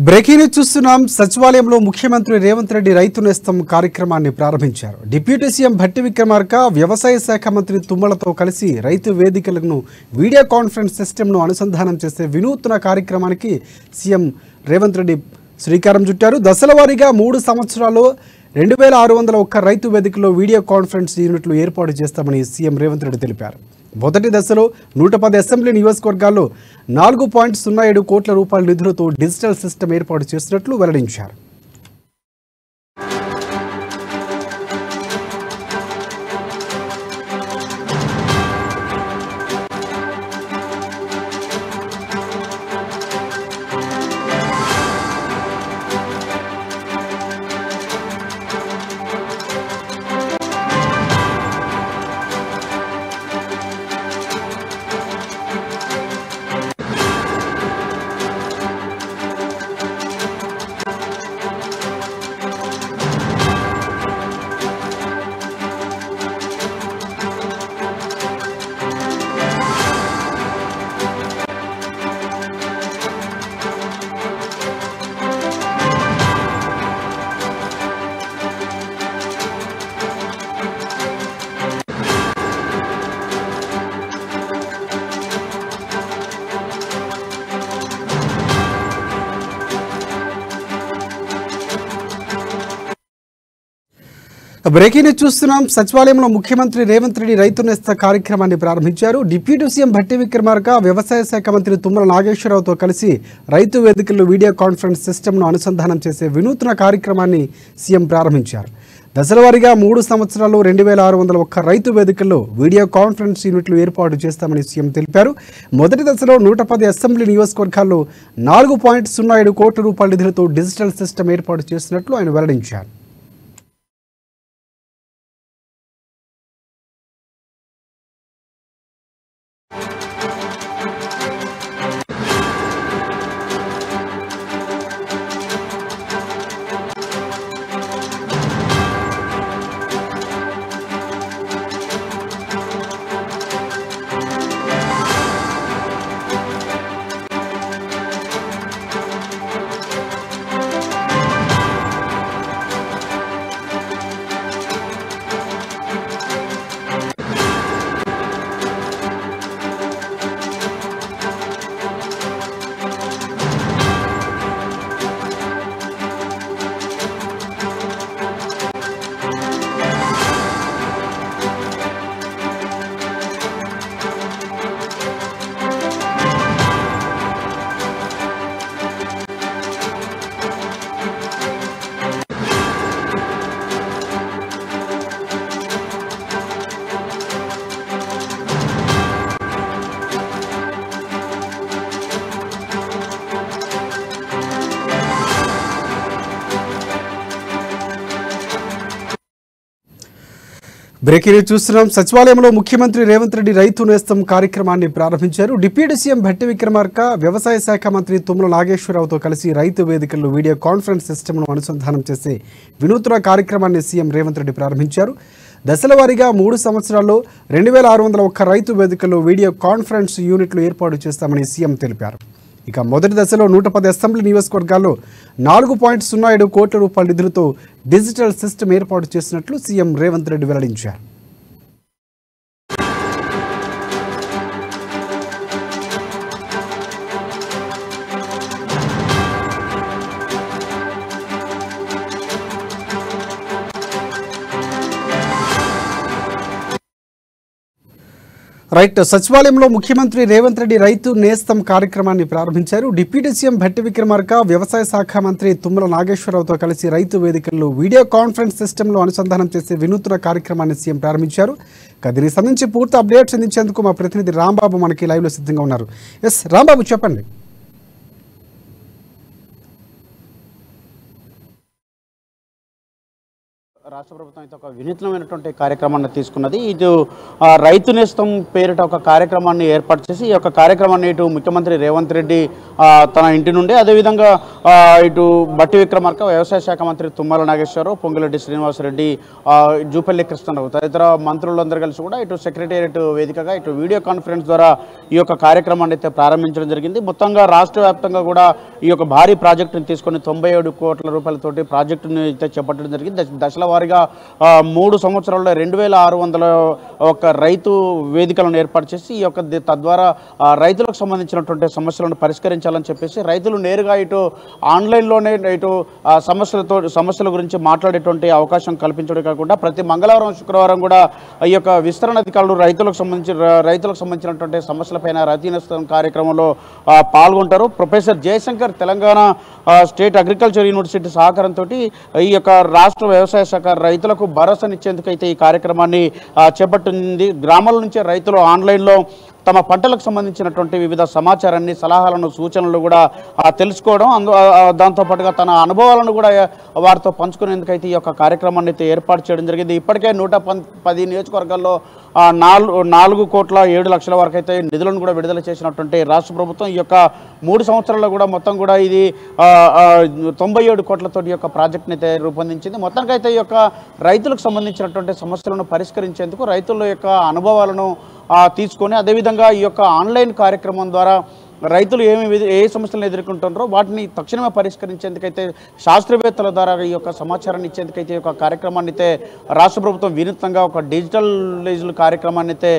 Breaking news చూస్తున్నాం. సచివాలయంలో ముఖ్యమంత్రి రేవంత్ రెడ్డి రైతు నేస్తం కార్యక్రమాన్ని ప్రారంభించారు. డిప్యూటీ సీఎం భట్టి విక్రమార్క వ్యవసాయ శాఖ మంత్రి తుమ్మలతో కలిసి రైతు వేదికలను వీడియో కాన్ఫరెన్స్ సిస్టమ్ను అనుసంధానం చేసే వినూత్న కార్యక్రమానికి సీఎం రేవంత్ రెడ్డి శ్రీకారం చుట్టారు. దశల వారీగా 3 సంవత్సరాల్లో 2601 రైతు వేదికల్లో వీడియో కాన్ఫరెన్స్ యూనిట్లు ఏర్పాటు చేస్తామని సీఎం రేవంత్ రెడ్డి తెలిపారు. మొదటి దశలో 110 అసెంబ్లీ నియోజకవర్గాల్లో 4.07 కోట్ల రూపాయల నిధులతో డిజిటల్ సిస్టమ్ ఏర్పాటు చేసినట్లు వెల్లడించారు. బ్రేకింగ్ న్యూస్ చూస్తున్నాం. సచివాలయంలో ముఖ్యమంత్రి రేవంత్ రెడ్డి రైతు నేస్త కార్యక్రమాన్ని ప్రారంభించారు. డిప్యూటీ సీఎం భట్టి విక్రమార్క వ్యవసాయ శాఖ మంత్రి తుమ్మల నాగేశ్వరరావుతో కలిసి రైతు వేదికల్లో వీడియో కాన్ఫరెన్స్ సిస్టమ్ను అనుసంధానం చేసే వినూత్న కార్యక్రమాన్ని సీఎం ప్రారంభించారు. దశలవారీగా 3 సంవత్సరాల్లో 2601 రైతు వేదికల్లో వీడియో కాన్ఫరెన్స్ యూనిట్లు ఏర్పాటు చేస్తామని సీఎం తెలిపారు. మొదటి దశలో 110 అసెంబ్లీ నియోజకవర్గాల్లో 4.07 కోట్ల రూపాయల నిధులతో డిజిటల్ సిస్టమ్ ఏర్పాటు చేసినట్లు ఆయన వెల్లడించారు. బ్రేకింగ్ న్యూస్ చూస్తున్నాం. సచివాలయంలో ముఖ్యమంత్రి రేవంత్ రెడ్డి రైతు నేస్తం కార్యక్రమాన్ని ప్రారంభించారు. డిప్యూటీ సీఎం భట్టి విక్రమార్క వ్యవసాయ శాఖ మంత్రి తుమ్మల నాగేశ్వరరావుతో కలిసి రైతు వేదికల్లో వీడియో కాన్ఫరెన్స్ సిస్టమ్ను అనుసంధానం చేసే వినూత్న కార్యక్రమాన్ని సీఎం రేవంత్ రెడ్డి ప్రారంభించారు. దశల వారీగా 3 సంవత్సరాల్లో 2601 రైతు వేదికల్లో వీడియో కాన్ఫరెన్స్ యూనిట్లు ఏర్పాటు చేస్తామని సీఎం తెలిపారు. ఇక మొదటి దశలో 110 అసెంబ్లీ నియోజకవర్గాల్లో 4.07 కోట్ల రూపాయల నిధులతో డిజిటల్ సిస్టమ్ ఏర్పాటు చేసినట్లు సీఎం రేవంత్ రెడ్డి వెల్లడించారు. సచివాలయంలో ముఖ్యమంత్రి రేవంత్ రెడ్డి రైతు నేస్తం కార్యక్రమాన్ని ప్రారంభించారు. డిప్యూటీ సీఎం భట్టి విక్రమార్క వ్యవసాయ శాఖ మంత్రి తుమ్మల నాగేశ్వరరావుతో కలిసి రైతు వేదికల్లో వీడియో కాన్ఫరెన్స్ సిస్టమ్లో అనుసంధానం చేసే వినూత్న కార్యక్రమాన్ని సీఎం ప్రారంభించారు. దీనికి సంబంధించి పూర్తి అప్డేట్స్ అందించేందుకు మా ప్రతినిధి రాంబాబు మనకి లైవ్లో సిద్ధంగా ఉన్నారు. రాంబాబు, చెప్పండి. రాష్ట్ర ప్రభుత్వం అయితే ఒక వినూత్నమైనటువంటి కార్యక్రమాన్ని తీసుకున్నది. ఇటు రైతు నేస్తం పేరిట ఒక కార్యక్రమాన్ని ఏర్పాటు చేసి ఈ యొక్క కార్యక్రమాన్ని ఇటు ముఖ్యమంత్రి రేవంత్ రెడ్డి తన ఇంటి నుండి, అదేవిధంగా ఇటు బట్టి విక్రమార్క, వ్యవసాయ శాఖ మంత్రి తుమ్మల నాగేశ్వరరావు, పొంగులేటి శ్రీనివాసరెడ్డి, జూపల్లి కృష్ణరావు తదితర మంత్రులందరూ కలిసి కూడా ఇటు సెక్రటేరియట్ వేదికగా ఇటు వీడియో కాన్ఫరెన్స్ ద్వారా ఈ యొక్క కార్యక్రమాన్ని అయితే ప్రారంభించడం జరిగింది. మొత్తంగా రాష్ట్ర వ్యాప్తంగా కూడా ఈ యొక్క భారీ ప్రాజెక్టును తీసుకొని 97 కోట్ల రూపాయలతోటి ప్రాజెక్టును అయితే చేపట్టడం జరిగింది. దశల వారీగా 3 సంవత్సరాల్లో 2601 రైతు వేదికలను ఏర్పాటు చేసి ఈ యొక్క తద్వారా రైతులకు సంబంధించినటువంటి సమస్యలను పరిష్కరించాలని చెప్పేసి రైతులు నేరుగా ఇటు ఆన్లైన్లోనే ఇటు సమస్యల గురించి మాట్లాడేటువంటి అవకాశం కల్పించడం కాకుండా ప్రతి మంగళవారం, శుక్రవారం కూడా ఈ యొక్క విస్తరణ అధికారులు రైతులకు సంబంధించినటువంటి సమస్యలపైన రైతు నేస్తం కార్యక్రమంలో పాల్గొంటారు. Professor Jayashankar Telangana state agriculture university సహకారంతో ఈ యొక్క రాష్ట్ర వ్యవసాయ శాఖ రైతులకు భరోసానిచ్చేందుకైతే ఈ కార్యక్రమాన్ని చేపట్టింది. గ్రామాల నుంచే రైతులు ఆన్లైన్లో తమ పంటలకు సంబంధించినటువంటి వివిధ సమాచారాన్ని, సలహాలను, సూచనలు కూడా తెలుసుకోవడం, దాంతోపాటుగా తన అనుభవాలను కూడా వారితో పంచుకునేందుకైతే ఈ యొక్క కార్యక్రమాన్ని అయితే ఏర్పాటు చేయడం జరిగింది. ఇప్పటికే 110 నియోజకవర్గాల్లో 4,07,00,000 వరకు అయితే నిధులను కూడా విడుదల చేసినటువంటి రాష్ట్ర ప్రభుత్వం ఈ యొక్క 3 సంవత్సరాల్లో కూడా మొత్తం కూడా ఇది 97 కోట్లతో ఈ యొక్క ప్రాజెక్ట్ని అయితే రూపొందించింది. మొత్తానికైతే ఈ యొక్క రైతులకు సంబంధించినటువంటి సమస్యలను పరిష్కరించేందుకు రైతుల యొక్క అనుభవాలను తీసుకొని, అదేవిధంగా ఈ యొక్క ఆన్లైన్ కార్యక్రమం ద్వారా రైతులు ఏ సమస్యలను ఎదుర్కొంటున్నారో వాటిని తక్షణమే పరిష్కరించేందుకైతే శాస్త్రవేత్తల ద్వారా ఈ యొక్క సమాచారాన్ని ఇచ్చేందుకైతే ఈ యొక్క కార్యక్రమాన్ని అయితే రాష్ట్ర ప్రభుత్వం వినూత్నంగా ఒక డిజిటలైజ్డ్ కార్యక్రమాన్ని అయితే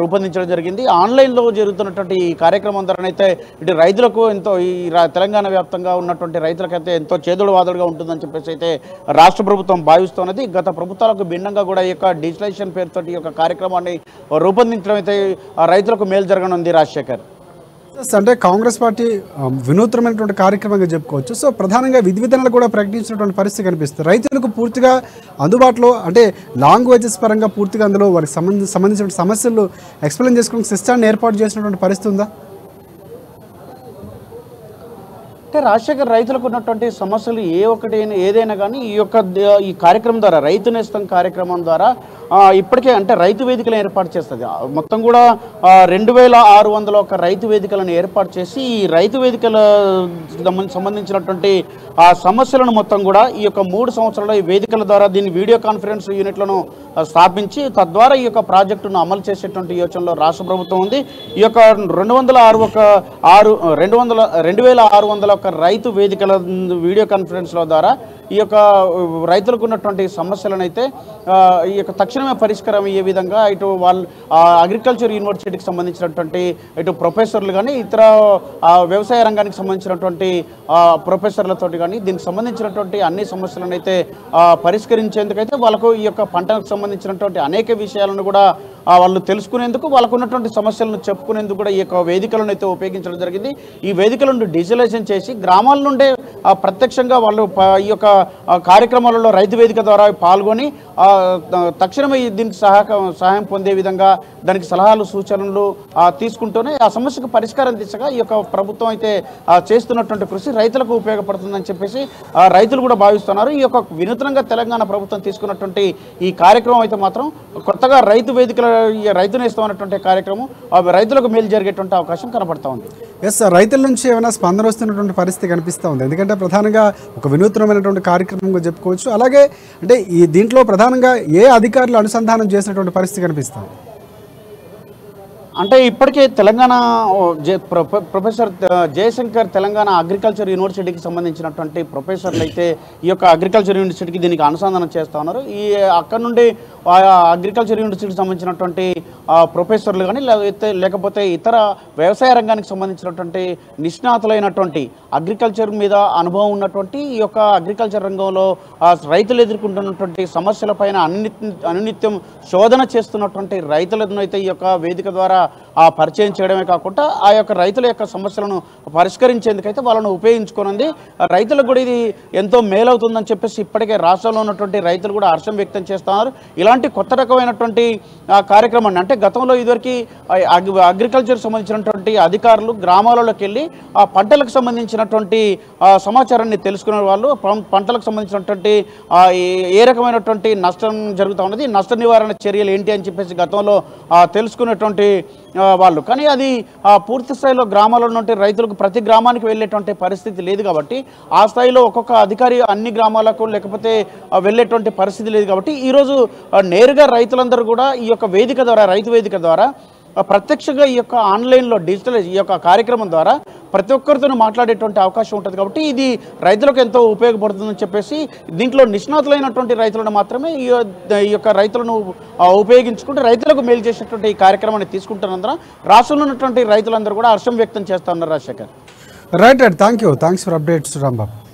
రూపొందించడం జరిగింది. ఆన్లైన్లో జరుగుతున్నటువంటి ఈ కార్యక్రమం ద్వారానైతే ఇటు రైతులకు ఎంతో, ఈ తెలంగాణ వ్యాప్తంగా ఉన్నటువంటి రైతులకైతే ఎంతో చేదుడు వాదుడుగా ఉంటుందని చెప్పేసి అయితే రాష్ట్ర ప్రభుత్వం భావిస్తున్నది. గత ప్రభుత్వాలకు భిన్నంగా కూడా ఈ యొక్క డిజిటలైజేషన్ పేరుతో ఈ యొక్క కార్యక్రమాన్ని రూపొందించడం అయితే రైతులకు మేలు జరగనుంది. రాజశేఖర్, అంటే కాంగ్రెస్ పార్టీ వినూత్నమైనటువంటి కార్యక్రమంగా చెప్పుకోవచ్చు. సో ప్రధానంగా విధానాలు కూడా ప్రకటించినటువంటి పరిస్థితి కనిపిస్తుంది. రైతులకు పూర్తిగా అందుబాటులో, అంటే లాంగ్వేజెస్ పరంగా పూర్తిగా అందులో వారికి సంబంధించిన సమస్యలు ఎక్స్ప్లెయిన్ చేసుకునే సిస్టాన్ని ఏర్పాటు చేసినటువంటి పరిస్థితి ఉందా? అంటే రాజశేఖర్, రైతులకు ఉన్నటువంటి సమస్యలు ఏదైనా కానీ ఈ కార్యక్రమం ద్వారా, రైతు నేస్తం కార్యక్రమం ద్వారా ఇప్పటికే అంటే రైతు వేదికలను ఏర్పాటు చేస్తుంది. మొత్తం కూడా 2601 రైతు వేదికలను ఏర్పాటు చేసి ఈ రైతు వేదికల సంబంధించినటువంటి సమస్యలను మొత్తం కూడా ఈ యొక్క 3 సంవత్సరాల ఈ వేదికల ద్వారా దీన్ని వీడియో కాన్ఫరెన్స్ యూనిట్లను స్థాపించి తద్వారా ఈ యొక్క ప్రాజెక్టును అమలు చేసేటువంటి యోచనలో రాష్ట్ర ప్రభుత్వం ఉంది. ఈ యొక్క 2601 రైతు వేదికల వీడియో కాన్ఫరెన్స్ల ద్వారా ఈ యొక్క రైతులకు ఉన్నటువంటి సమస్యలను అయితే ఈ యొక్క తక్షణమే పరిష్కారం అయ్యే విధంగా ఇటు వాళ్ళు అగ్రికల్చర్ యూనివర్సిటీకి సంబంధించినటువంటి ఇటు ప్రొఫెసర్లు కానీ, ఇతర వ్యవసాయ రంగానికి సంబంధించినటువంటి ప్రొఫెసర్లతోటి కానీ దీనికి సంబంధించినటువంటి అన్ని సమస్యలను అయితే పరిష్కరించేందుకైతే వాళ్ళకు ఈ యొక్క పంటకు సంబంధించినటువంటి అనేక విషయాలను కూడా వాళ్ళు తెలుసుకునేందుకు, వాళ్ళకు ఉన్నటువంటి సమస్యలను చెప్పుకునేందుకు కూడా ఈ యొక్క వేదికలను అయితే ఉపయోగించడం జరిగింది. ఈ వేదికలను డిజిటలైజేషన్ చేసి గ్రామాల నుండే ప్రత్యక్షంగా వాళ్ళు ఈ యొక్క కార్యక్రమాలలో రైతు వేదిక ద్వారా పాల్గొని తక్షణమే దీనికి సహాయం పొందే విధంగా దానికి సలహాలు, సూచనలు తీసుకుంటూనే ఆ సమస్యకు పరిష్కారం దిశగా ఈ యొక్క ప్రభుత్వం అయితే చేస్తున్నటువంటి కృషి రైతులకు ఉపయోగపడుతుందని చెప్పేసి రైతులు కూడా భావిస్తున్నారు. ఈ యొక్క వినూత్నంగా తెలంగాణ ప్రభుత్వం తీసుకున్నటువంటి ఈ కార్యక్రమం అయితే మాత్రం కొత్తగా రైతు వేదికల రైతు నేస్తం అన్నటువంటి కార్యక్రమం రైతులకు మేలు జరిగేటువంటి అవకాశం కనపడతా ఉంది. ఎస్, రైతుల నుంచి ఏమైనా స్పందన వస్తున్నటువంటి పరిస్థితి కనిపిస్తూ ఉంది. ఎందుకంటే ప్రధానంగా ఒక వినూత్నమైనటువంటి కార్యక్రమంగా చెప్పుకోవచ్చు. అలాగే అంటే ఈ దీంట్లో ప్రధానంగా ఏ అధికారులు అనుసంధానం చేసినటువంటి పరిస్థితి కనిపిస్తుంది? అంటే ఇప్పటికే తెలంగాణ ప్రొఫెసర్ జయశంకర్ తెలంగాణ అగ్రికల్చర్ యూనివర్సిటీకి సంబంధించినటువంటి ప్రొఫెసర్లు అయితే ఈ యొక్క అగ్రికల్చర్ యూనివర్సిటీకి దీనికి అనుసంధానం చేస్తూ ఉన్నారు. అక్కడ నుండి అగ్రికల్చర్ యూనివర్సిటీకి సంబంధించినటువంటి ప్రొఫెసర్లు కానీ లేకపోతే ఇతర వ్యవసాయ రంగానికి సంబంధించినటువంటి నిష్ణాతులైనటువంటి అగ్రికల్చర్ మీద అనుభవం ఉన్నటువంటి ఈ యొక్క అగ్రికల్చర్ రంగంలో రైతులు ఎదుర్కొంటున్నటువంటి సమస్యలపైన అనునిత్యం శోధన చేస్తున్నటువంటి రైతులను అయితే ఈ యొక్క వేదిక ద్వారా పరిచయం చేయడమే కాకుండా ఆ యొక్క రైతుల యొక్క సమస్యలను పరిష్కరించేందుకైతే వాళ్ళను ఉపయోగించుకున్నది. రైతులకు కూడా ఇది ఎంతో మేలవుతుందని చెప్పేసి ఇప్పటికే రాష్ట్రంలో ఉన్నటువంటి రైతులు కూడా హర్షం వ్యక్తం చేస్తున్నారు. ఇలాంటి కొత్త రకమైనటువంటి కార్యక్రమాన్ని అంటే ఎందుకంటే గతంలో ఇదివరకు అగ్రికల్చర్ సంబంధించినటువంటి అధికారులు గ్రామాలలోకి వెళ్ళి ఆ పంటలకు సంబంధించినటువంటి సమాచారాన్ని తెలుసుకునే వాళ్ళు, పంటలకు సంబంధించినటువంటి ఏ రకమైనటువంటి నష్టం జరుగుతూ ఉన్నది, నష్ట నివారణ చర్యలు ఏంటి అని చెప్పేసి గతంలో తెలుసుకునేటువంటి వాళ్ళు. కానీ అది పూర్తి స్థాయిలో గ్రామాల నుండి రైతులకు ప్రతి గ్రామానికి వెళ్ళేటువంటి పరిస్థితి లేదు కాబట్టి, ఆ స్థాయిలో ఒక్కొక్క అధికారి అన్ని గ్రామాలకు లేకపోతే వెళ్ళేటువంటి పరిస్థితి లేదు కాబట్టి ఈరోజు నేరుగా రైతులందరూ కూడా ఈ యొక్క వేదిక ద్వారా, రైతు వేదిక ద్వారా ప్రత్యక్షంగా ఈ యొక్క ఆన్లైన్లో డిజిటల్ ఈ యొక్క కార్యక్రమం ద్వారా ప్రతి ఒక్కరితో మాట్లాడేటువంటి అవకాశం ఉంటుంది కాబట్టి ఇది రైతులకు ఎంతో ఉపయోగపడుతుందని చెప్పేసి, దీంట్లో నిష్ణాతులైనటువంటి రైతులను మాత్రమే ఈ యొక్క రైతులను ఉపయోగించుకుంటూ రైతులకు మేలు చేసేటువంటి ఈ కార్యక్రమాన్ని తీసుకుంటున్నందున రాష్ట్రంలో ఉన్నటువంటి రైతులందరూ కూడా హర్షం వ్యక్తం చేస్తూ ఉన్నారు. Rajasekhar. Right. Thank you. Thanks for updates Rambabu.